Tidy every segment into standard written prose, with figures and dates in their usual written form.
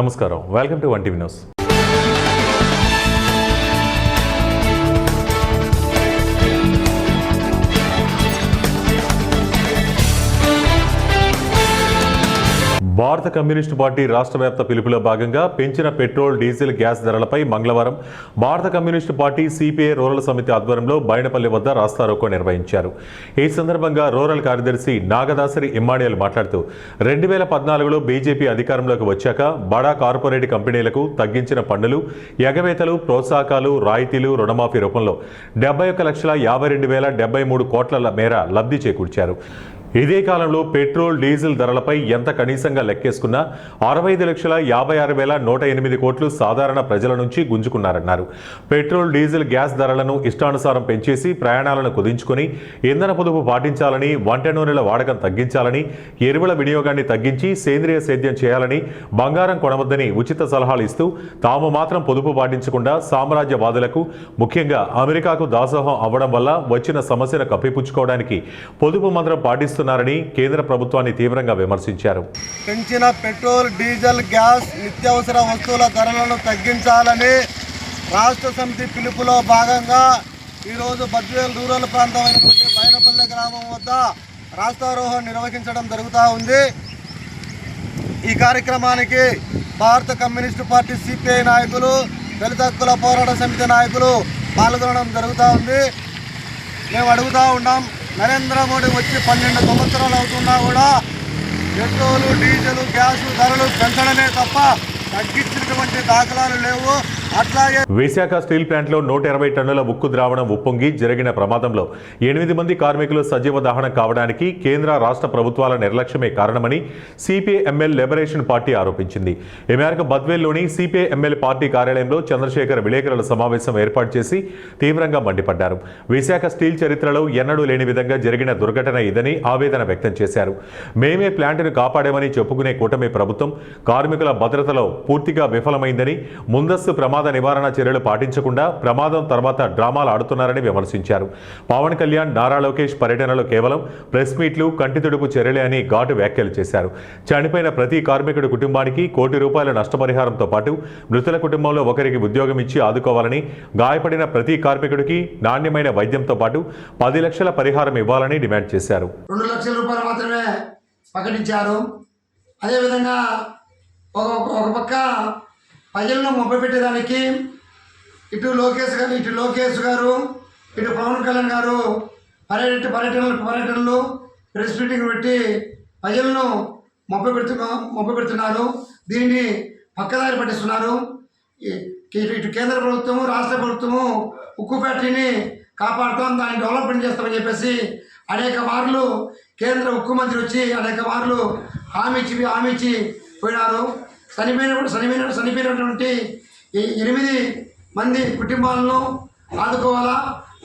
నమస్కారం, welcome to 1TV news. భారత communist party రాష్ట్ర వ్యాప్త పిలుపులో భాగంగా పెంచిన పెట్రోల్, డీజిల్, గ్యాస్ ధరలపై మంగళవారం భారత కమ్యూనిస్టు పార్టీ సిపిఐ రూరల్ సమితి ఆధ్వర్యంలో బైనపల్లి వద్ద రాస్తారోకో నిర్వహించారు. ఈ సందర్భంగా రూరల్ కార్యదర్శి నాగదాసరి ఇమ్మానియల్ మాట్లాడుతూ 2014లో బీజేపీ అధికారంలోకి వచ్చాక బడా కార్పొరేట్ కంపెనీలకు తగ్గించిన పన్నులు, ఎగవేతలు, ప్రోత్సాహకాలు, రాయితీలు, రుణమాఫీ రూపంలో 71,52,073 కోట్ల మేర లబ్ధి చేకూర్చారు. ఇదే కాలంలో పెట్రోల్, డీజిల్ ధరలపై ఎంత కనీసంగా లెక్కేసుకున్నా 65,56,108 కోట్లు సాధారణ ప్రజల నుంచి గుంజుకున్నారన్నారు. పెట్రోల్, డీజిల్, గ్యాస్ ధరలను ఇష్టానుసారం పెంచేసి ప్రయాణాలను కుదించుకుని ఇంధన పొదుపు పాటించాలని, వంట నూనెల వాడకం తగ్గించాలని, ఎరువుల వినియోగాన్ని తగ్గించి సేంద్రియ సేద్యం చేయాలని, బంగారం కొనవద్దని ఉచిత సలహాలు ఇస్తూ తాము మాత్రం పొదుపు పాటించకుండా సామ్రాజ్యవాదులకు, ముఖ్యంగా అమెరికాకు దాసోహం అవ్వడం వల్ల వచ్చిన సమస్యను కప్పిపుచ్చుకోవడానికి పొదుపు మంత్రం పాటిస్తూ కేంద్ర ప్రభుత్వాన్ని తీవ్రంగా విమర్శించారు. పెంచిన పెట్రోల్, డీజిల్, గ్యాస్, నిత్యావసర వస్తువుల ధరలను తగ్గించాలని రాష్ట్ర సమితి పిలుపులో భాగంగా ఈరోజు బద్వేల్ రూరల్ ప్రాంతమైనటువంటి బైనపల్లె గ్రామం వద్ద రాస్తారోహణ నిర్వహించడం జరుగుతూ ఉంది. ఈ కార్యక్రమానికి భారత కమ్యూనిస్టు పార్టీ సిపిఐ నాయకులు, దళిత హక్కుల పోరాట సమితి నాయకులు పాల్గొనడం జరుగుతూ ఉంది. మేము అడుగుతూ ఉన్నాం, నరేంద్ర మోడీ వచ్చి 12 సంవత్సరాలు అవుతున్నా కూడా పెట్రోలు, డీజిల్, గ్యాస్ ధరలు పెంచడమే తప్ప తగ్గించినటువంటి దాఖలాలు లేవు. అట్లాగే విశాఖ స్టీల్ ప్లాంట్లో 120 టన్నుల ఉక్కు ద్రావణం ఉప్పొంగి జరిగిన ప్రమాదంలో 8 మంది కార్మికులు సజీవ దహనం కావడానికి కేంద్ర రాష్ట్ర ప్రభుత్వాల నిర్లక్ష్యమే కారణమని సిపిఐ-ఎంఎల్ లిబరేషన్ పార్టీ ఆరోపించింది. ఈ మేరకు బద్వేల్లోని సిపిఐ-ఎంఎల్ పార్టీ కార్యాలయంలో చంద్రశేఖర్ విలేకరుల సమావేశం ఏర్పాటు చేసి తీవ్రంగా మండిపడ్డారు. విశాఖ స్టీల్ చరిత్రలో ఎన్నడూ లేని విధంగా జరిగిన దుర్ఘటన ఇదని ఆవేదన వ్యక్తం చేశారు. మేమే ప్లాంట్ను కాపాడామని చెప్పుకునే కూటమి ప్రభుత్వం కార్మికుల భద్రతలో పూర్తిగా విఫలమైందని, ముందస్తు ప్రమాద నివారణ చర్యలు పాటించకుండా ప్రమాదం తర్వాత డ్రామాలు ఆడుతున్నారని విమర్శించారు. పవన్ కళ్యాణ్, నారా లోకేష్ పర్యటనలో కేవలం ప్రెస్ మీట్లు, కంటితుడుపు చర్యలే అని ఘాటు వ్యాఖ్యలు చేశారు. చనిపోయిన ప్రతి కార్మికుడి కుటుంబానికి ₹1 కోటి నష్టపరిహారంతో పాటు మృతుల కుటుంబంలో ఒకరికి ఉద్యోగం ఇచ్చి ఆదుకోవాలని, గాయపడిన ప్రతి కార్మికుడికి నాణ్యమైన వైద్యంతో పాటు 10 లక్షల పరిహారం ఇవ్వాలని డిమాండ్ చేశారు. 2 లక్షల రూపాయలు మాత్రమే ప్రకటించారు. అదేవిధంగా ఒక పక్క ప్రజలను మొబ్బపెట్టేదానికి ఇటు లోకేష్ గారు, ఇటు పవన్ కళ్యాణ్ గారు పర్యటనలు ప్రెస్ మీటింగ్ పెట్టి ప్రజలను మొబ్బపెడుతున్నారు. దీన్ని పక్కదారి పట్టిస్తున్నారు. ఇటు కేంద్ర ప్రభుత్వము, రాష్ట్ర ప్రభుత్వము ఉక్కు ఫ్యాక్టరీని కాపాడుతాం, దాన్ని డెవలప్మెంట్ చేస్తామని చెప్పేసి అనేక మార్లు కేంద్ర ఉక్కు మంత్రి వచ్చి అనేక మార్లు హామీ ఇచ్చి పోయినారు. చనిపోయినటువంటి 8 మంది కుటుంబాలను ఆదుకోవాలా,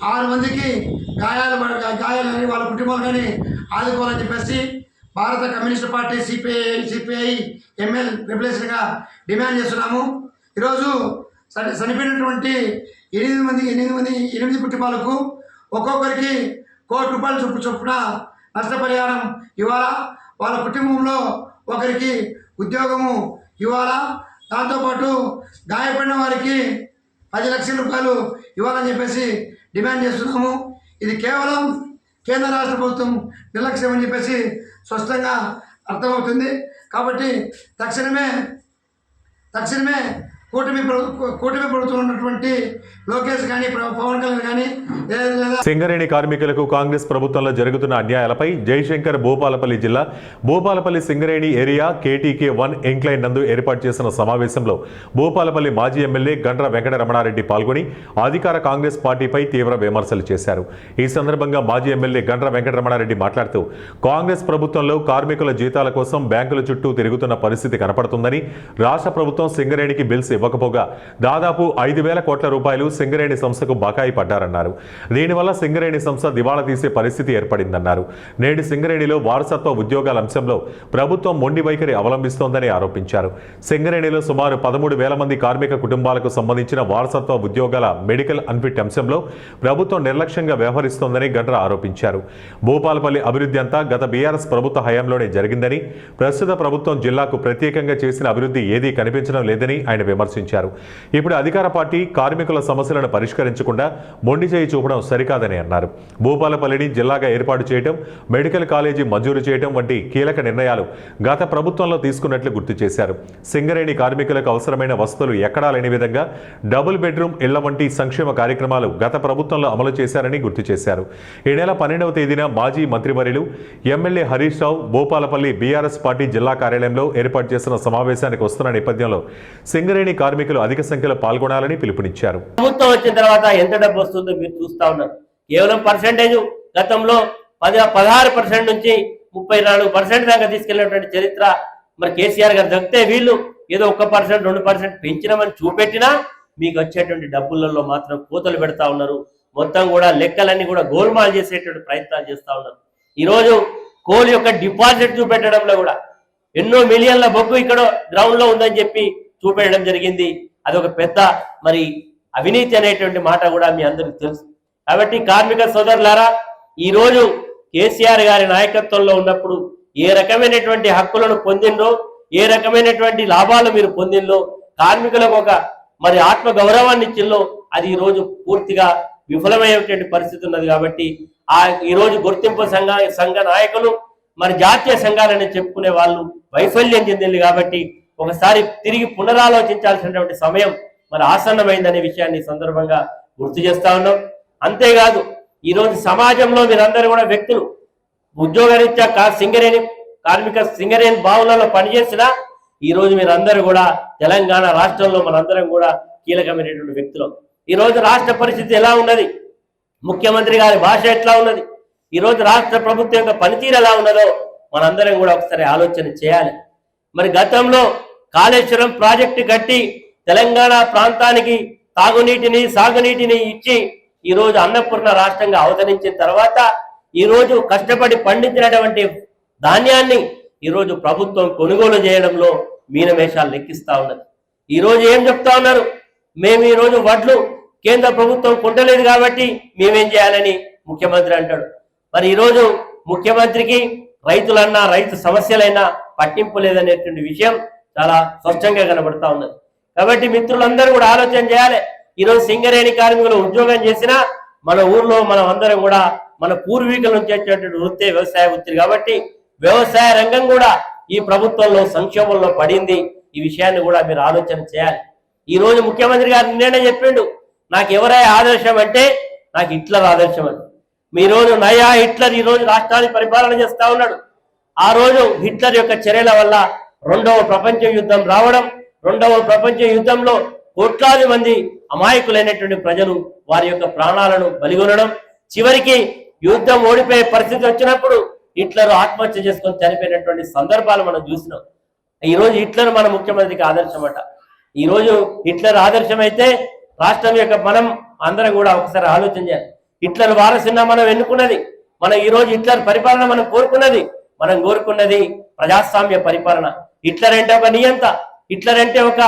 6 మందికి గాయాలని వాళ్ళ కుటుంబాలు కానీ ఆదుకోవాలని చెప్పేసి భారత కమ్యూనిస్ట్ పార్టీ సిపిఐ-ఎంఎల్ రిప్లేషన్గా డిమాండ్ చేస్తున్నాము. ఈరోజు చనిపోయినటువంటి 8 కుటుంబాలకు ఒక్కొక్కరికి ₹1 కోటి చొప్పున నష్టపరిహారం ఇవ్వాలా, వాళ్ళ కుటుంబంలో ఒకరికి ఉద్యోగము ఇవ్వాలా, దాంతోపాటు గాయపడిన వారికి 10 లక్షల రూపాయలు ఇవ్వాలని చెప్పేసి డిమాండ్ చేస్తున్నాము. ఇది కేవలం కేంద్ర రాష్ట్ర ప్రభుత్వం నిర్లక్ష్యం అని చెప్పేసి స్పష్టంగా అర్థమవుతుంది. కాబట్టి తక్షణమే కూటమి ప్రభుత్వం ఉన్నటువంటి లోకేష్ కానీ, పవన్ కళ్యాణ్ కానీ సింగరేణి కార్మికులకు కాంగ్రెస్ ప్రభుత్వంలో జరుగుతున్న అన్యాయాలపై జయశంకర్ భూపాలపల్లి జిల్లా Bhupalpally Singareni area KTK1 incline నందు ఏర్పాటు చేసిన సమావేశంలో భూపాలపల్లి మాజీ ఎమ్మెల్యే గండ్ర వెంకటరమణారెడ్డి పాల్గొని అధికార కాంగ్రెస్ పార్టీపై తీవ్ర విమర్శలు చేశారు. ఈ సందర్భంగా మాజీ ఎమ్మెల్యే గండ్ర వెంకటరమణారెడ్డి మాట్లాడుతూ కాంగ్రెస్ ప్రభుత్వంలో కార్మికుల జీతాల కోసం బ్యాంకుల చుట్టూ తిరుగుతున్న పరిస్థితి కనపడుతుందని, రాష్ట్ర ప్రభుత్వం సింగరేణికి బిల్స్ ఇవ్వకపోగా దాదాపు 5,000 కోట్ల రూపాయలు సింగరేణి సంస్థకు బకాయి పడ్డారన్నారు. దీనివల్ల సింగరేణి సంస్థ దివాళా తీసే పరిస్థితి ఏర్పడిందన్నారు. నేడు సింగరేణిలో వారసత్వ ఉద్యోగాల అంశంలో ప్రభుత్వం మొండి వైఖరి అవలంబిస్తోందని ఆరోపించారు. సింగరేణిలో సుమారు 13,000 మంది కార్మిక కుటుంబాలకు సంబంధించిన వారసత్వ ఉద్యోగాల మెడికల్ అన్ఫిట్ అంశంలో ప్రభుత్వం నిర్లక్ష్యంగా వ్యవహరిస్తోందని గండ్ర ఆరోపించారు. భూపాలపల్లి అభివృద్ధి అంతా గత బీఆర్ఎస్ ప్రభుత్వ హయాంలోనే జరిగిందని, ప్రస్తుత ప్రభుత్వం జిల్లాకు ప్రత్యేకంగా చేసిన అభివృద్ధి ఏదీ కనిపించడం లేదని ఆయన విమర్శించారు. ఇప్పుడు అధికార పార్టీ కార్మికుల సమస్యలను పరిష్కరించకుండా మొండి చేయి చూపడం సరికాదని అన్నారు. భూపాలపల్లిని జిల్లాగా ఏర్పాటు చేయడం, మెడికల్ కాలేజీ మంజూరు చేయడం వంటి కీలక నిర్ణయాలు గత ప్రభుత్వంలో తీసుకున్నట్లు గుర్తు చేశారు. సింగరేణి కార్మికులకు అవసరమైన వసతులు ఎక్కడా లేని విధంగా డబుల్ బెడ్రూమ్ ఇళ్ల వంటి సంక్షేమ కార్యక్రమాలు గత ప్రభుత్వంలో అమలు చేశారని గుర్తు చేశారు. ఈ నెల 12వ తేదీన మాజీ మంత్రివర్యులు MLA Harish Rao Bhupalpally BRS party జిల్లా కార్యాలయంలో ఏర్పాటు చేసిన సమావేశానికి వస్తున్న నేపథ్యంలో సింగరేణి కార్మికులు అధిక సంఖ్యలో పాల్గొనాలని పిలుపునిచ్చారు. ప్రభుత్వం వచ్చిన తర్వాత ఎంత డబ్బు వస్తుందో మీరు చూస్తా ఉన్నారు. కేవలం పర్సెంటేజ్ గతంలో 16% నుంచి 34% దాకా తీసుకెళ్లినటువంటి చరిత్ర మరి కేసీఆర్ గారు దక్కితే వీళ్ళు ఏదో 1%, 2% పెంచినామని చూపెట్టినా మీకు వచ్చేటువంటి డబ్బులలో మాత్రం కోతలు పెడతా ఉన్నారు. మొత్తం కూడా లెక్కలన్నీ కూడా గోల్మాల్ చేసేటువంటి ప్రయత్నాలు చేస్తా ఉన్నారు. ఈరోజు కోల్ యొక్క డిపాజిట్ చూపెట్టడంలో కూడా ఎన్నో మిలియన్ల బొగ్గు ఇక్కడ గ్రౌండ్ లో ఉందని చెప్పి చూపెట్టడం జరిగింది. అది ఒక పెద్ద మరి అవినీతి అనేటువంటి మాట కూడా మీ అందరికీ తెలుసు. కాబట్టి కార్మిక సోదరులారా, ఈరోజు కేసీఆర్ గారి నాయకత్వంలో ఉన్నప్పుడు ఏ రకమైనటువంటి హక్కులను పొందిందో, ఏ రకమైనటువంటి లాభాలు మీరు పొందిందో, కార్మికులకు ఒక మరి ఆత్మ గౌరవాన్ని ఇచ్చిందో అది ఈరోజు పూర్తిగా విఫలమయ్యేటువంటి పరిస్థితి ఉన్నది. కాబట్టి ఈరోజు గుర్తింపు సంఘ నాయకులు మరి జాతీయ సంఘాలని చెప్పుకునే వాళ్ళు వైఫల్యం చెందింది. కాబట్టి ఒకసారి తిరిగి పునరాలోచించాల్సినటువంటి సమయం మరి ఆసన్నమైందనే విషయాన్ని సందర్భంగా గుర్తు చేస్తా ఉన్నాం. అంతేకాదు ఈరోజు సమాజంలో మీరందరూ కూడా వ్యక్తులు ఉద్యోగరీత్యా సింగరేణి బావులలో పనిచేసినా ఈరోజు మీరందరూ కూడా తెలంగాణ రాష్ట్రంలో మనందరం కూడా కీలకమైనటువంటి వ్యక్తులు. ఈరోజు రాష్ట్ర పరిస్థితి ఎలా ఉన్నది, ముఖ్యమంత్రి గారి భాష ఎట్లా ఉన్నది, ఈరోజు రాష్ట్ర ప్రభుత్వం యొక్క పనితీరు ఎలా ఉన్నదో మనందరం కూడా ఒకసారి ఆలోచన చేయాలి. మరి గతంలో కాళేశ్వరం ప్రాజెక్టు కట్టి తెలంగాణ ప్రాంతానికి తాగునీటిని సాగునీటిని ఇచ్చి ఈరోజు అన్నపూర్ణ రాష్ట్రంగా అవతరించిన తర్వాత ఈరోజు కష్టపడి పండించినటువంటి ధాన్యాన్ని ఈరోజు ప్రభుత్వం కొనుగోలు చేయడంలో మీనమేషాలు లెక్కిస్తా ఉన్నది. ఈరోజు ఏం చెప్తా ఉన్నారు, మేము ఈరోజు వడ్లు కేంద్ర ప్రభుత్వం కొంటలేదు కాబట్టి మేమేం చేయాలని ముఖ్యమంత్రి అంటాడు. మరి ఈరోజు ముఖ్యమంత్రికి రైతులన్నా రైతు సమస్యలైనా పట్టింపు లేదనేటువంటి విషయం చాలా స్పష్టంగా కనబడతా ఉన్నది. కాబట్టి మిత్రులందరూ కూడా ఆలోచన చేయాలి. ఈరోజు సింగరేణి కార్మికులు ఉద్యోగం చేసినా మన ఊర్లో మనం అందరం కూడా మన పూర్వీకుల నుంచి వచ్చేటువంటి వృత్తే వ్యవసాయ వృత్తి. కాబట్టి వ్యవసాయ రంగం కూడా ఈ ప్రభుత్వంలో సంక్షోభంలో పడింది. ఈ విషయాన్ని కూడా మీరు ఆలోచన చేయాలి. ఈ రోజు ముఖ్యమంత్రి గారు నిన్నే చెప్పిండు, నాకు ఎవరై ఆదర్శం అంటే నాకు హిట్లర్ ఆదర్శం అని. మీ రోజు నయా హిట్లర్ ఈ రోజు రాష్ట్రాన్ని పరిపాలన చేస్తా ఉన్నాడు. ఆ రోజు హిట్లర్ యొక్క చర్యల వల్ల 2వ ప్రపంచ యుద్ధం రావడం, 2వ ప్రపంచ యుద్ధంలో కోట్లాది మంది అమాయకులైనటువంటి ప్రజలు వారి యొక్క ప్రాణాలను బలిగొనడం, చివరికి యుద్ధం ఓడిపోయే పరిస్థితి వచ్చినప్పుడు హిట్లర్ ఆత్మహత్య చేసుకొని చనిపోయినటువంటి సందర్భాలు మనం చూసినాం. ఈరోజు హిట్లర్ మన ముఖ్యమంత్రికి ఆదర్శమట. ఈరోజు హిట్లర్ ఆదర్శం అయితే రాష్ట్రం యొక్క మనం అందరం కూడా ఒకసారి ఆలోచన చేయాలి. హిట్లర్ వారసున్నా మనం ఎన్నుకున్నది, మనం ఈరోజు హిట్లర్ పరిపాలన మనం కోరుకున్నది ప్రజాస్వామ్య పరిపాలన. హిట్లర్ అంటే ఒక నియంత, హిట్లర్ అంటే ఒక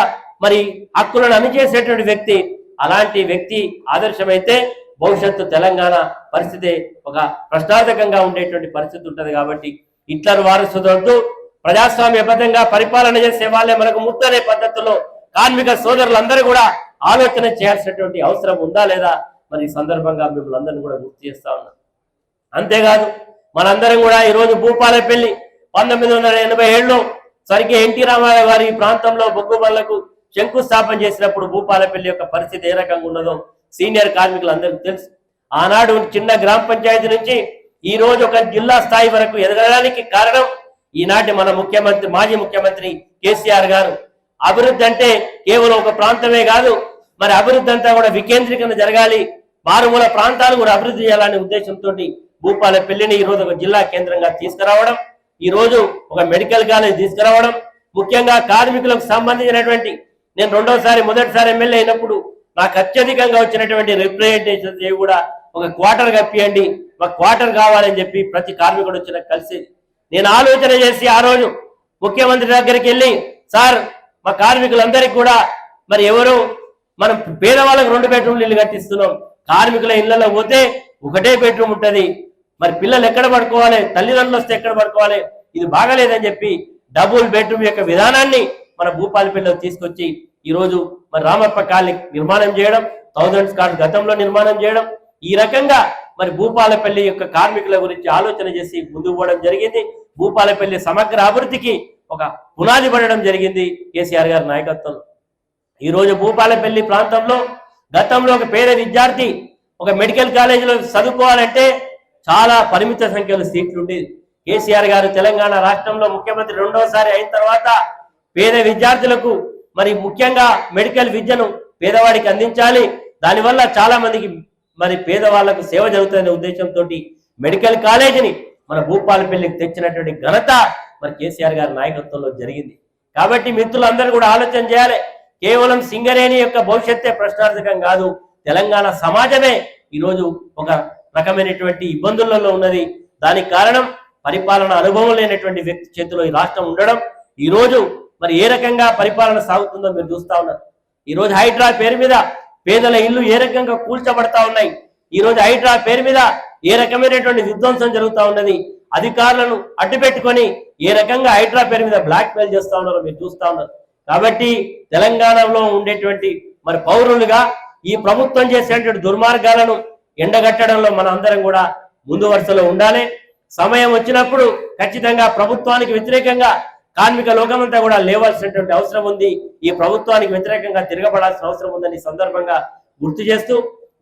మరి హక్కులను అణిచేసేటువంటి వ్యక్తి. అలాంటి వ్యక్తి ఆదర్శమైతే భవిష్యత్తు తెలంగాణ పరిస్థితి ఒక ప్రశ్నార్థకంగా ఉండేటువంటి పరిస్థితి ఉంటుంది. కాబట్టి హిట్లర్ వారసులతో ప్రజాస్వామ్యబద్ధంగా పరిపాలన చేసే వాళ్ళే మనకు ముట్టనే పద్ధతిలో కార్మిక సోదరులందరూ కూడా ఆలోచన చేయాల్సినటువంటి అవసరం ఉందా లేదా మరి ఈ సందర్భంగా మిమ్మల్ని అందరినీ కూడా గుర్తు చేస్తా ఉన్నాం. అంతేకాదు మనందరం కూడా ఈరోజు భూపాలపల్లి 1987లో స్వర్గీయ ఎన్టీ రామారావు గారు ఈ ప్రాంతంలో బొగ్గు బండ్లకు శంకుస్థాపన చేసినప్పుడు భూపాలపల్లి యొక్క పరిస్థితి ఏ రకంగా ఉన్నదో సీనియర్ కార్మికులందరికీ తెలుసు. ఆనాడు చిన్న గ్రామ పంచాయతీ నుంచి ఈ రోజు ఒక జిల్లా స్థాయి వరకు ఎదగడానికి కారణం ఈనాటి మన మాజీ ముఖ్యమంత్రి కేసీఆర్ గారు. అభివృద్ధి అంటే కేవలం ఒక ప్రాంతమే కాదు, మరి అభివృద్ధి అంతా కూడా వికేంద్రీకరణ జరగాలి, మారుమూల ప్రాంతాలు కూడా అభివృద్ధి చేయాలనే ఉద్దేశంతో భూపాలపల్లిని ఈ రోజు ఒక జిల్లా కేంద్రంగా తీసుకురావడం, ఈ రోజు ఒక మెడికల్ కాలేజ్ తీసుకురావడం, ముఖ్యంగా కార్మికులకు సంబంధించినటువంటి నేను మొదటిసారి ఎమ్మెల్యే అయినప్పుడు నాకు అత్యధికంగా వచ్చినటువంటి రిప్రజెంటేషన్స్ ఏవి కూడా ఒక క్వార్టర్ కప్పియండి, మాకు క్వార్టర్ కావాలని చెప్పి ప్రతి కార్మికుడు వచ్చి నాకు కలిసేది. నేను ఆలోచన చేసి ఆ రోజు ముఖ్యమంత్రి దగ్గరికి వెళ్ళి, సార్ మా కార్మికులందరికీ కూడా మరి ఎవరు మనం పేదవాళ్ళకు 2 బెడ్రూమ్లు ఇల్లు కట్టిస్తున్నాం, కార్మికుల ఇళ్లలో పోతే 1 బెడ్రూమ్ ఉంటుంది, మరి పిల్లలు ఎక్కడ పడుకోవాలి, తల్లిదండ్రులు వస్తే ఎక్కడ పడుకోవాలి, ఇది బాగాలేదని చెప్పి డబుల్ బెడ్రూమ్ యొక్క విధానాన్ని మన భూపాలపల్లిలో తీసుకొచ్చి ఈరోజు మరి రామప్ప కాలనీ నిర్మాణం చేయడం, 1000 స్క్వేర్ గతంలో నిర్మాణం చేయడం, ఈ రకంగా మరి భూపాలపల్లి యొక్క కార్మికుల గురించి ఆలోచన చేసి ముందుకు పోవడం జరిగింది. భూపాలపల్లి సమగ్ర అభివృద్ధికి ఒక పునాది పడడం జరిగింది కేసీఆర్ గారి నాయకత్వంలో. ఈరోజు భూపాలపల్లి ప్రాంతంలో గతంలో ఒక పేద విద్యార్థి ఒక మెడికల్ కాలేజీలో చదువుకోవాలంటే చాలా పరిమిత సంఖ్యలో సీట్లు ఉండేది. కేసీఆర్ గారు తెలంగాణ రాష్ట్రంలో ముఖ్యమంత్రి 2వసారి అయిన తర్వాత పేద విద్యార్థులకు మరి ముఖ్యంగా మెడికల్ విద్యను పేదవాడికి అందించాలి, దానివల్ల చాలా మందికి మరి పేదవాళ్లకు సేవ జరుగుతుందనే ఉద్దేశంతో మెడికల్ కాలేజీని మన భూపాలపల్లికి తెచ్చినటువంటి ఘనత మరి కేసీఆర్ గారి నాయకత్వంలో జరిగింది. కాబట్టి మిత్రులందరూ కూడా ఆలోచన చేయాలి, కేవలం సింగరేణి యొక్క భవిష్యత్తే ప్రశ్నార్థకం కాదు, తెలంగాణ సమాజమే ఈరోజు ఒక రకమైనటువంటి ఇబ్బందులలో ఉన్నది. దానికి కారణం పరిపాలన అనుభవం లేనటువంటి వ్యక్తి చేతిలో ఈ రాష్ట్రం ఉండడం. ఈరోజు మరి ఏ రకంగా పరిపాలన సాగుతుందో మీరు చూస్తా ఉన్నారు. ఈరోజు హైడ్రా పేరు మీద పేదల ఇల్లు ఏ రకంగా కూల్చబడతా ఉన్నాయి, ఈరోజు హైడ్రా పేరు మీద ఏ రకమైనటువంటి విధ్వంసం జరుగుతూ ఉన్నది, అధికారులను అడ్డుపెట్టుకొని ఏ రకంగా హైడ్రా పేరు మీద బ్లాక్ మెయిల్ చేస్తా ఉన్నారో మీరు చూస్తా ఉన్నారు. కాబట్టి తెలంగాణలో ఉండేటువంటి మరి పౌరులుగా ఈ ప్రభుత్వం చేసేటువంటి దుర్మార్గాలను ఎండగట్టడంలో మన అందరం కూడా ముందు వరుసలో ఉండాలి. సమయం వచ్చినప్పుడు ఖచ్చితంగా ప్రభుత్వానికి వ్యతిరేకంగా కార్మిక లోకమంతా కూడా లేవాల్సినటువంటి అవసరం ఉంది. ఈ ప్రభుత్వానికి వ్యతిరేకంగా తిరగబడాల్సిన అవసరం ఉందని సందర్భంగా గుర్తు చేస్తూ,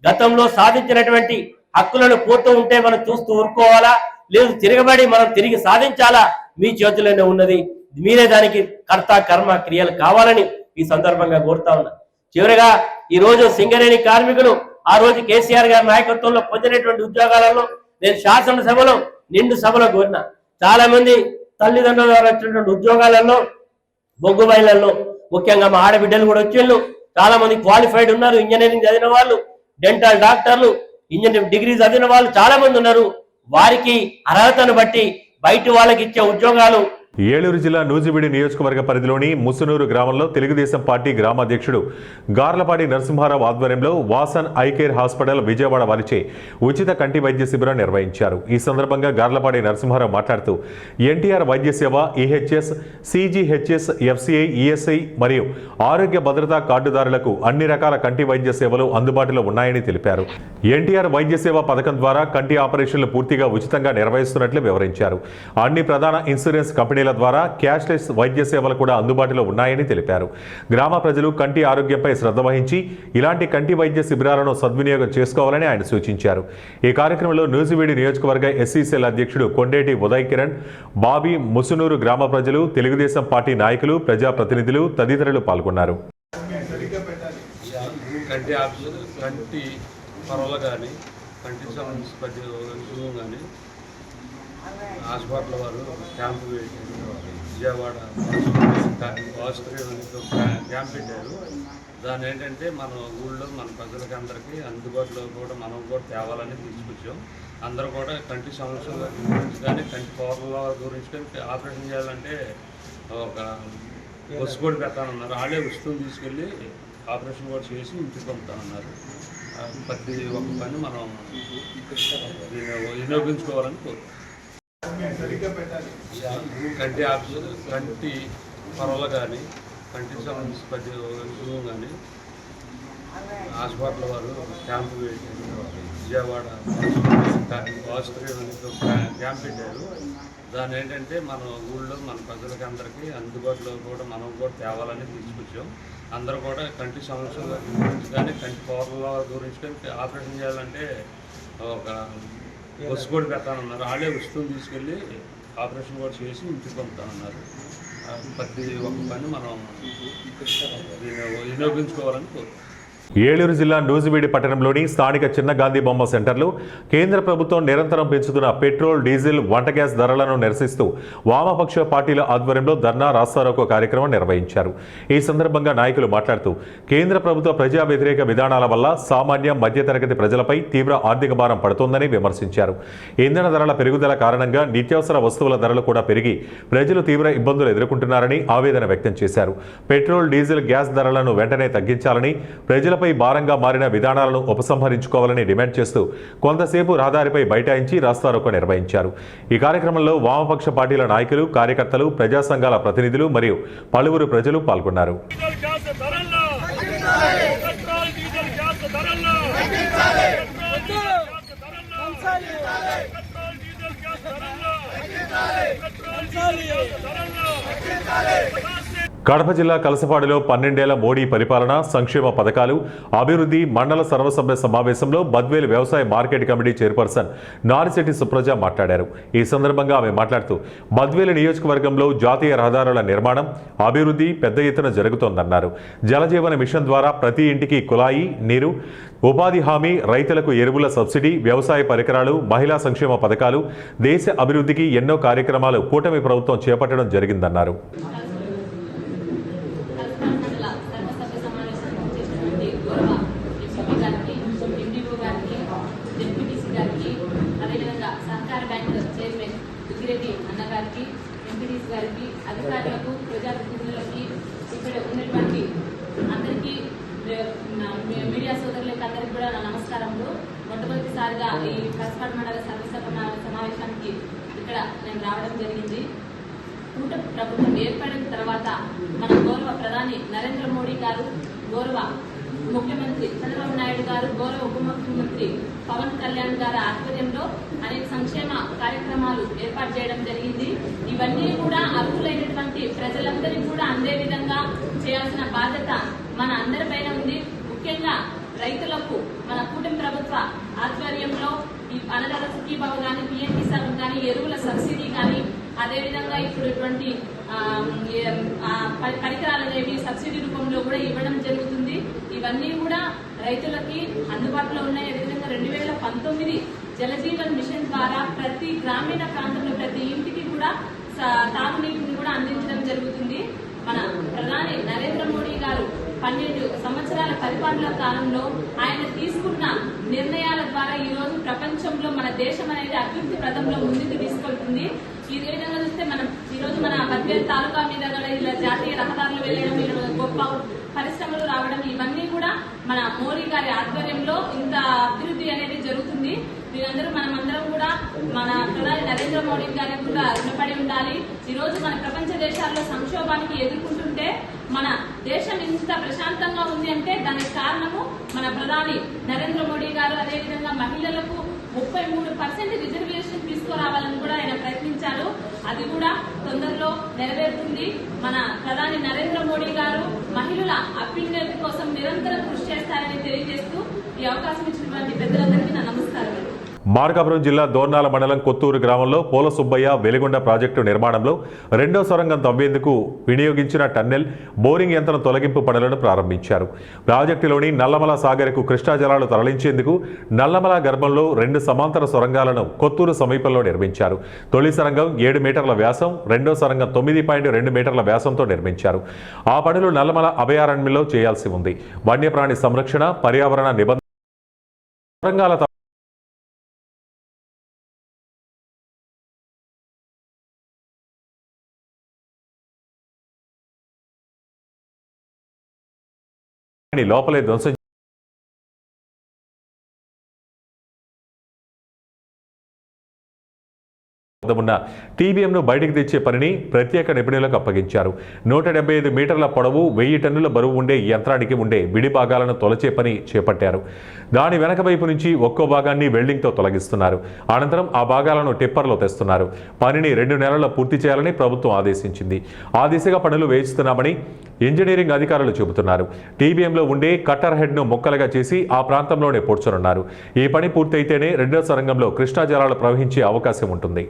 గతంలో సాధించినటువంటి హక్కులను పోతూ ఉంటే మనం చూస్తూ ఊరుకోవాలా, లేదు తిరగబడి మనం తిరిగి సాధించాలా, మీ చేతుల్లోనే ఉన్నది, మీరే దానికి కర్త కర్మ క్రియలు కావాలని ఈ సందర్భంగా కోరుతా ఉన్నా. చివరిగా ఈ రోజు సింగరేణి కార్మికులు ఆ రోజు కేసీఆర్ గారి నాయకత్వంలో పొందినటువంటి ఉద్యోగాలలో నేను శాసనసభలో నిండు సభలో కోరిన, చాలా మంది తల్లిదండ్రుల ద్వారా వచ్చినటువంటి ఉద్యోగాలలో బొగ్గు బయళ్ళల్లో ముఖ్యంగా మా ఆడబిడ్డలు కూడా వచ్చేళ్ళు చాలా మంది క్వాలిఫైడ్ ఉన్నారు, ఇంజనీరింగ్ చదివిన వాళ్ళు, డెంటల్ డాక్టర్లు, ఇంజనీరింగ్ డిగ్రీ చదివిన వాళ్ళు చాలా మంది ఉన్నారు. వారికి అర్హతను బట్టి బయట వాళ్ళకి ఇచ్చే ఉద్యోగాలు ఏలూరు జిల్లా నూజివీడు నియోజకవర్గ పరిధిలోని ముసునూరు గ్రామంలో తెలుగుదేశం పార్టీ గ్రామ అధ్యక్షుడు గార్లపాటి నరసింహారావు ఆధ్వర్యంలో Vasan I care hospital Vijayawada వారిచే ఉచిత కంటి వైద్య శిబిరం నిర్వహించారు. ఈ సందర్భంగా గార్లపాటి నరసింహారావు మాట్లాడుతూ ఎన్టీఆర్ వైద్య సేవ, ఈహెచ్ఎస్, సిజిహెచ్ఎస్, ఎఫ్సిఐ, ఈఎస్ఐ మరియు ఆరోగ్య భద్రతా కార్డుదారులకు అన్ని రకాల కంటి వైద్య సేవలు అందుబాటులో ఉన్నాయని తెలిపారు. ఎన్టీఆర్ వైద్య సేవ పథకం ద్వారా కంటి ఆపరేషన్లు పూర్తిగా ఉచితంగా నిర్వహిస్తున్నట్లు వివరించారు. అన్ని ప్రధాన ఇన్సూరెన్స్ కంపెనీల ద్వారా క్యాష్లెస్ వైద్య సేవలు కూడా అందుబాటులో ఉన్నాయని తెలిపారు. గ్రామ ప్రజలు కంటి ఆరోగ్యంపై శ్రద్ధ వహించి ఇలాంటి కంటి వైద్య శిబిరాలను సద్వినియోగం చేసుకోవాలని ఆయన సూచించారు. ఈ కార్యక్రమంలో నూజివీడు నియోజకవర్గ ఎస్సీసీఎల్ అధ్యక్షుడు కొండేటి ఉదయ్ కిరణ్, బాబీ, ముసునూరు గ్రామ ప్రజలు, తెలుగుదేశం పార్టీ నాయకులు, ప్రజాప్రతినిధులు తదితరులు పాల్గొన్నారు. కంటి పొరలు కానీ కంటికి సంబంధించి కానీ హాస్పిటల్ వారు క్యాంపు పెట్టారు, విజయవాడ ఆస్ట్రేలియా క్యాంప్ పెట్టారు. దాని ఏంటంటే మన ఊళ్ళో మన ప్రజలకి అందరికీ అందుబాటులో కూడా మనం కూడా తేవాలని తీసుకొచ్చాం. అందరూ కూడా కంటి సమస్యల గురించి కానీ కంటి పొరల గురించి కానీ ఆపరేషన్ చేయాలంటే ఒక బస్సు కూడా పెట్టాలన్నారు. వాళ్ళే వస్తువుని తీసుకెళ్ళి ఆపరేషన్ కూడా చేసి ఇంటికి పంపుతానన్నారు. ప్రతి ఒక్క పని మనం వినియోగించుకోవాలని కోరుతున్నాం. కంటి పొరలు కానీ కంటికి సంబంధించి కానీ హాస్పిటల్ వారు క్యాంపు పెట్టారు, విజయవాడ ఆస్ట్రేలియా క్యాంప్ పెట్టారు. దాని ఏంటంటే మన ఊళ్ళో మన ప్రజలకి అందరికీ అందుబాటులో కూడా మనం కూడా తేవాలని తీసుకొచ్చాం. అందరూ కూడా కంటి సమస్యల గురించి కానీ కంటి పొరల గురించి కానీ ఆపరేషన్ చేయాలంటే ఒక బస్సు కూడా పెట్టాలన్నారు. వాళ్ళే వస్తువుని తీసుకెళ్ళి ఆపరేషన్ కూడా చేసి ఇంటికి పంపుతానన్నారు. ప్రతి ఒక్క పని మనం వినియోగించుకోవాలని కోరుతున్నాం. ఏలూరు జిల్లా నూజివీడి పట్టణంలోని స్థానిక చిన్న గాంధీ బొమ్మ సెంటర్లో కేంద్ర ప్రభుత్వం నిరంతరం పెంచుతున్న పెట్రోల్, డీజిల్, వంట గ్యాస్ ధరలను నిరసిస్తూ వామపక్ష పార్టీల ఆధ్వర్యంలో ధర్నా రాస్తారోకో కార్యక్రమం నిర్వహించారు. ఈ సందర్భంగా నాయకులు మాట్లాడుతూ కేంద్ర ప్రభుత్వ ప్రజా వ్యతిరేక విధానాల వల్ల సామాన్య మధ్యతరగతి ప్రజలపై తీవ్ర ఆర్థిక భారం పడుతోందని విమర్శించారు. ఇంధన ధరల పెరుగుదల కారణంగా నిత్యావసర వస్తువుల ధరలు కూడా పెరిగి ప్రజలు తీవ్ర ఇబ్బందులు ఎదుర్కొంటున్నారని ఆవేదన వ్యక్తం చేశారు. పెట్రోల్, డీజిల్, గ్యాస్ ధరలను వెంటనే తగ్గించాలని, ప్రజలపై భారంగా మారిన విధానాలను ఉపసంహరించుకోవాలని డిమాండ్ చేస్తూ కొంతసేపు రహదారిపై బైఠాయించి రాస్తారోకో నిర్వహించారు. ఈ కార్యక్రమంలో వామపక్ష పార్టీల నాయకులు, కార్యకర్తలు, ప్రజా సంఘాల ప్రతినిధులు మరియు పలువురు ప్రజలు పాల్గొన్నారు. కడప జిల్లా కలసపాడులో 12 ఏళ్ల మోడీ పరిపాలన, సంక్షేమ పథకాలు, అభివృద్ధి మండల సర్వసభ్య సమావేశంలో బద్వేలు వ్యవసాయ market committee chairperson Narisetti Supraja మాట్లాడారు. ఈ సందర్భంగా ఆమె మాట్లాడుతూ బద్వేలు నియోజకవర్గంలో జాతీయ రహదారుల నిర్మాణం, అభివృద్ధి పెద్ద ఎత్తున జరుగుతోందన్నారు. జలజీవన మిషన్ ద్వారా ప్రతి ఇంటికి కుళాయి నీరు, ఉపాధి హామీ, రైతులకు ఎరువుల సబ్సిడీ, వ్యవసాయ పరికరాలు, మహిళా సంక్షేమ పథకాలు, దేశ అభివృద్ధికి ఎన్నో కార్యక్రమాలు కూటమి ప్రభుత్వం చేపట్టడం జరిగిందన్నారు. అధికారులకు, ప్రజాప్రతినిధులకి, ఇక్కడ ఉన్నటువంటి అందరికీ, మీడియా సోదరులకి అందరికీ కూడా నా నమస్కారములు. మొట్టమొదటిసారిగా ఈ కలసపాడు మండల సర్వసభ సమావేశానికి ఇక్కడ నేను రావడం జరిగింది. కూటమి ప్రభుత్వం ఏర్పడిన తర్వాత మన గౌరవ ప్రధాని నరేంద్ర మోడీ గారు, గౌరవ ముఖ్యమంత్రి చంద్రబాబు నాయుడు గారు, గౌరవ ఉప ముఖ్యమంత్రి పవన్ కళ్యాణ్ గారి ఆధ్వర్యంలో అనేక సంక్షేమ కార్యక్రమాలు ఏర్పాటు చేయడం జరిగింది. ఇవన్నీ కూడా అర్హులైనటువంటి ప్రజలందరికీ కూడా అందే విధంగా చేయాల్సిన బాధ్యత మన అందరిపైన ఉంది. ముఖ్యంగా రైతులకు మన కూటమి ప్రభుత్వ ఆధ్వర్యంలో ఈ అన్నదాత సుఖీభావ కానీ, పిఎం కిసాన్ కానీ, ఎరువుల సబ్సిడీ కానీ, అదేవిధంగా ఇప్పుడు ఇటువంటి పరికరాలు అనేవి సబ్సిడీ రూపంలో కూడా ఇవ్వడం జరుగుతుంది. ఇవన్నీ కూడా రైతులకి అందుబాటులో ఉన్నాయి. అదేవిధంగా 2019 జలజీవన్ మిషన్ ద్వారా ప్రతి గ్రామీణ ప్రాంతంలో ప్రతి ఇంటికి కూడా తాగునీటిని కూడా అందించడం జరుగుతుంది. మన ప్రధాని నరేంద్ర మోడీ గారు 12 సంవత్సరాల పరిపాలన కాలంలో ఆయన తీసుకున్న నిర్ణయాల ద్వారా ఈ రోజు ప్రపంచంలో మన దేశం అనేది అభివృద్ధి పథంలో ముందుకు తీసుకెళ్తుంది. ఈ విధంగా చూస్తే మనం ఈ రోజు మన బద్వేలు తాలూకా మీద కూడా ఇలా జాతీయ రహదారులు వెళ్ళడం, గొప్ప పరిశ్రమలు రావడం, ఇవన్నీ కూడా మన మోడీ గారి ఆధ్వర్యంలో ఇంత అభివృద్ధి అనేది జరుగుతుంది. మీరందరూ మనమందరం కూడా మన ప్రధాని నరేంద్ర మోడీ గారికి కూడా రుణపడి ఉండాలి. ఈ రోజు మన ప్రపంచ దేశాల్లో సంక్షోభానికి ఎదుర్కొంటుంటే మన దేశం ఇంత ప్రశాంతంగా ఉంది అంటే దానికి కారణము మన ప్రధాని నరేంద్ర మోడీ గారు. అదేవిధంగా మహిళలకు 33% రిజర్వేషన్ తీసుకురావాలని కూడా ఆయన ప్రయత్నించారు. అది కూడా తొందరలో నెరవేరుతుంది. మన ప్రధాని నరేంద్ర మోడీ గారు మహిళల అభ్యున్నతి కోసం నిరంతరం కృషి చేస్తారని తెలియజేస్తూ ఈ అవకాశం ఇచ్చినటువంటి పెద్దలందరికీ నా నమస్కారం. మార్కాపురం జిల్లా దోర్నాల మండలం కొత్తూరు గ్రామంలో పోల సుబ్బయ్య వెలిగొండ ప్రాజెక్టు నిర్మాణంలో రెండో సొరంగం తవ్వేందుకు వినియోగించిన టన్నెల్, బోరింగ్ యంత్రం తొలగింపు పనులను ప్రారంభించారు. ప్రాజెక్టులోని నల్లమల సాగర్కు కృష్ణా జలాలు తరలించేందుకు నల్లమల గర్భంలో 2 సమాంతర సొరంగాలను కొత్తూరు సమీపంలో నిర్మించారు. తొలి సొరంగం 7 మీటర్ల వ్యాసం, రెండో సొరంగం 9.2 మీటర్ల వ్యాసంతో నిర్మించారు. ఆ పనులు నల్లమల అభయారణ్యంలో చేయాల్సి ఉంది. వన్యప్రాణి సంరక్షణ, పర్యావరణ నిబంధనల సొరంగాల లోపలే ధ్వంసం ఉన్న టీబీఎంను బయటికి తెచ్చే పనిని ప్రత్యేక నిపుణులకు అప్పగించారు. 175 మీటర్ల పొడవు, 1000 టన్నుల బరువు ఉండే ఈ యంత్రానికి ఉండే విడి భాగాలను తొలచే పని చేపట్టారు. దాని వెనక వైపు నుంచి ఒక్కో భాగాన్ని వెల్డింగ్తో తొలగిస్తున్నారు. అనంతరం ఆ భాగాలను టిప్పర్లో తెస్తున్నారు. పనిని 2 నెలల్లో పూర్తి చేయాలని ప్రభుత్వం ఆదేశించింది. ఆ దిశగా పనులు వేయిస్తున్నామని ఇంజనీరింగ్ అధికారులు చెబుతున్నారు. టీబీఎంలో ఉండే కట్టర్ హెడ్ను ముక్కలుగా చేసి ఆ ప్రాంతంలోనే పూడ్చనున్నారు. ఈ పని పూర్తయితేనే రెండో సొరంగంలో కృష్ణా జలాలు ప్రవహించే అవకాశం ఉంటుంది.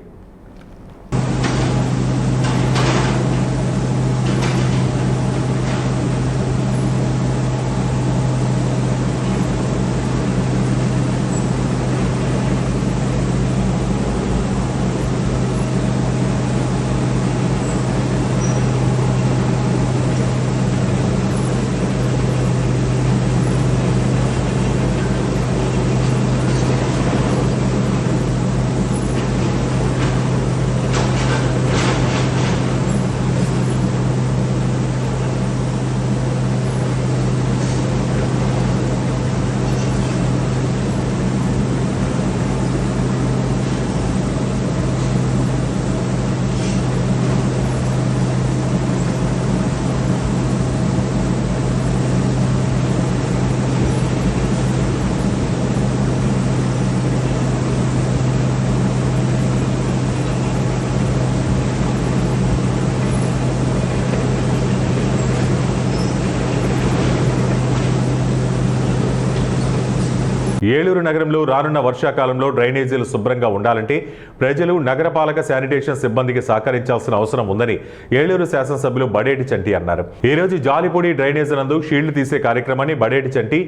ఏలూరు నగరంలో రానున్న వర్షాకాలంలో డ్రైనేజీలు శుభ్రంగా ఉండాలంటే ప్రజలు నగరపాలక శానిటేషన్ సిబ్బందికి సహకరించాల్సిన అవసరం ఉందని ఏలూరు శాసనసభ్యులు బడేటి చంటి అన్నారు. ఈ రోజు జాలిపూడి డ్రైనేజ్ నందు షీల్డ్ తీసే కార్యక్రమాన్ని బడేటి చంటి,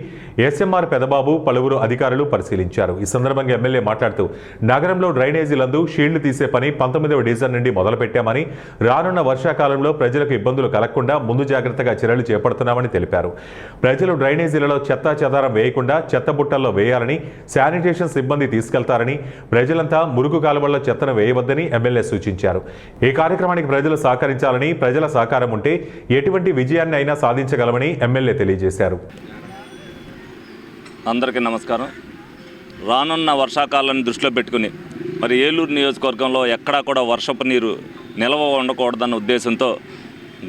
ఎస్ఎంఆర్ పెదబాబు పలువురు అధికారులు పరిశీలించారు. ఈ సందర్భంగా ఎమ్మెల్యే మాట్లాడుతూ నగరంలో డ్రైనేజీలందు షీల్డ్ తీసే పని 19వ డివిజన్ నుండి మొదలుపెట్టామని, రానున్న వర్షాకాలంలో ప్రజలకు ఇబ్బందులు కలగకుండా ముందు జాగ్రత్తగా చర్యలు చేపడుతున్నామని తెలిపారు. ప్రజలు డ్రైనేజీలలో చెత్తా చెదారం వేయకుండా చెత్త బుట్టల్లో వేయాలని, శానిటేషన్ సిబ్బంది తీసుకెళ్తారని, ప్రజలంతా మురుగు కాలువల్లో చెత్తను వేయవద్దని ఎమ్మెల్యే సూచించారు. ఈ కార్యక్రమానికి ప్రజలు సహకరించాలని, ప్రజల సహకారం ఉంటే ఎటువంటి విజయాన్ని అయినా సాధించగలమని ఎమ్మెల్యే తెలియజేశారు. అందరికీ నమస్కారం. రానున్న వర్షాకాలాన్ని దృష్టిలో పెట్టుకుని మరి ఏలూరు నియోజకవర్గంలో ఎక్కడా కూడా వర్షపు నీరు నిల్వ ఉండకూడదన్న ఉద్దేశంతో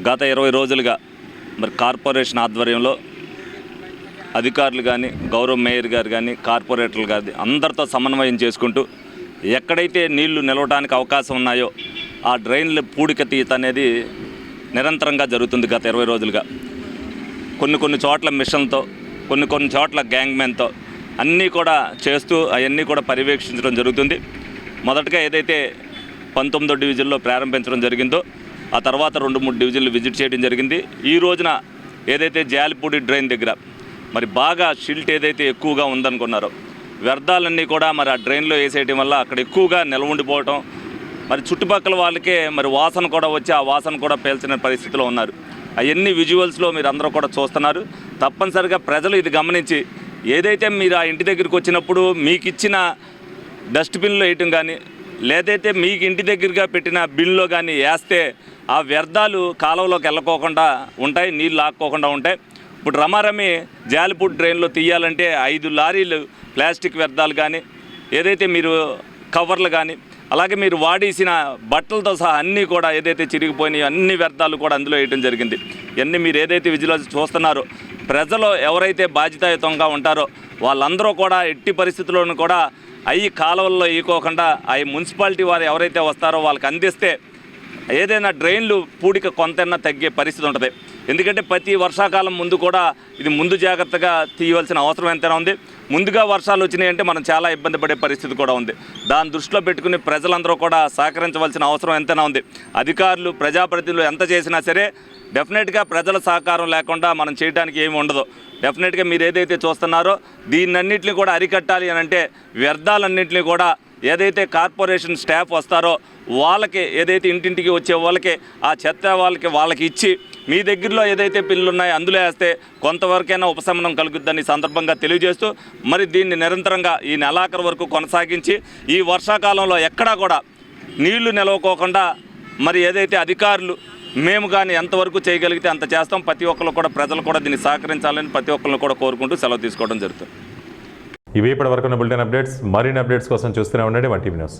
గత 20 రోజులుగా మరి కార్పొరేషన్ ఆధ్వర్యంలో అధికారులు కానీ, గౌరవ మేయర్ గారు కానీ, కార్పొరేటర్లు కానీ అందరితో సమన్వయం చేసుకుంటూ ఎక్కడైతే నీళ్లు నిలవడానికి అవకాశం ఉన్నాయో ఆ డ్రైన్ల పూడిక తీత అనేది నిరంతరంగా జరుగుతుంది. గత 20 రోజులుగా కొన్ని చోట్ల మిషన్తో, కొన్ని చోట్ల గ్యాంగ్మెన్తో అన్నీ కూడా చేస్తూ అవన్నీ కూడా పర్యవేక్షించడం జరుగుతుంది. మొదటగా ఏదైతే 19వ డివిజన్లో ప్రారంభించడం జరిగిందో ఆ తర్వాత 2-3 డివిజన్లు విజిట్ చేయడం జరిగింది. ఈ రోజున ఏదైతే జాలిపూడి డ్రైన్ దగ్గర మరి బాగా షిల్ట్ ఏదైతే ఎక్కువగా ఉందనుకున్నారో వ్యర్థాలన్నీ కూడా మరి ఆ డ్రైన్లో వేసేయడం వల్ల అక్కడ ఎక్కువగా నిల్వ ఉండిపోవటం, మరి చుట్టుపక్కల వాళ్ళకే మరి వాసన కూడా వచ్చి ఆ వాసన కూడా పేల్చిన పరిస్థితిలో ఉన్నారు. అవన్నీ విజువల్స్లో మీరు అందరూ కూడా చూస్తున్నారు. తప్పనిసరిగా ప్రజలు ఇది గమనించి ఏదైతే మీరు ఆ ఇంటి దగ్గరికి వచ్చినప్పుడు మీకు ఇచ్చిన డస్ట్బిన్లో వేయటం కానీ, లేదైతే మీకు ఇంటి దగ్గరగా పెట్టిన బిన్లో కానీ వేస్తే ఆ వ్యర్థాలు కాలువలోకి వెళ్ళకోకుండా ఉంటాయి, నీళ్ళు ఆక్కోకుండా ఉంటాయి. ఇప్పుడు రమారమి జాలిపూడి డ్రైన్లో తీయాలంటే 5 లారీలు ప్లాస్టిక్ వ్యర్థాలు కానీ, ఏదైతే మీరు కవర్లు కానీ, అలాగే మీరు వాడేసిన బట్టలతో సహా అన్నీ కూడా ఏదైతే చిరిగిపోయినాయి అన్ని వ్యర్థాలు కూడా అందులో వేయడం జరిగింది. ఇవన్నీ మీరు ఏదైతే విజిలెన్స్ చూస్తున్నారో ప్రజలు ఎవరైతే బాధ్యతాయుతంగా ఉంటారో వాళ్ళందరూ కూడా ఎట్టి పరిస్థితుల్లోనూ కూడా అవి కాలువల్లో వేయకోకుండా అవి మున్సిపాలిటీ వారు ఎవరైతే వస్తారో వాళ్ళకి అందిస్తే ఏదైనా డ్రైన్లు పూడిక కొంతైనా తగ్గే పరిస్థితి ఉంటుంది. ఎందుకంటే ప్రతి వర్షాకాలం ముందు కూడా ఇది ముందు జాగ్రత్తగా తీయవలసిన అవసరం ఎంతైనా ఉంది. ముందుగా వర్షాలు వచ్చినాయంటే మనం చాలా ఇబ్బంది పడే పరిస్థితి కూడా ఉంది. దాన్ని దృష్టిలో పెట్టుకుని ప్రజలందరూ కూడా సహకరించవలసిన అవసరం ఎంతైనా ఉంది. అధికారులు, ప్రజాప్రతినిధులు ఎంత చేసినా సరే డెఫినెట్గా ప్రజల సహకారం లేకుండా మనం చేయడానికి ఏమి ఉండదు. డెఫినెట్గా మీరు ఏదైతే చూస్తున్నారో దీన్నన్నింటినీ కూడా అరికట్టాలి అని అంటే వ్యర్థాలన్నింటినీ కూడా ఏదైతే కార్పొరేషన్ స్టాఫ్ వస్తారో వాళ్ళకి, ఏదైతే ఇంటింటికి వచ్చే వాళ్ళకి ఆ చెత్త వాళ్ళకి ఇచ్చి మీ దగ్గరలో ఏదైతే పిల్లలు ఉన్నాయో అందులో వేస్తే కొంతవరకైనా ఉపశమనం కలుగుద్దని సందర్భంగా తెలియజేస్తూ మరి దీన్ని నిరంతరంగా ఈ నెలాఖరు వరకు కొనసాగించి ఈ వర్షాకాలంలో ఎక్కడా కూడా నీళ్లు నిలవకోకుండా మరి ఏదైతే అధికారులు మేము కానీ ఎంతవరకు చేయగలిగితే అంత చేస్తాం. ప్రతి ఒక్కరు కూడా ప్రజలు కూడా దీన్ని సహకరించాలని ప్రతి ఒక్కరిని కూడా కోరుకుంటూ సెలవు తీసుకోవడం జరుగుతుంది. ఇవి ఇప్పటి వరకు ఉన్న బులెటిన్ అప్డేట్స్. మరిన్ని అప్డేట్స్ కోసం చూస్తూనే ఉండండి 1 టీవీ న్యూస్.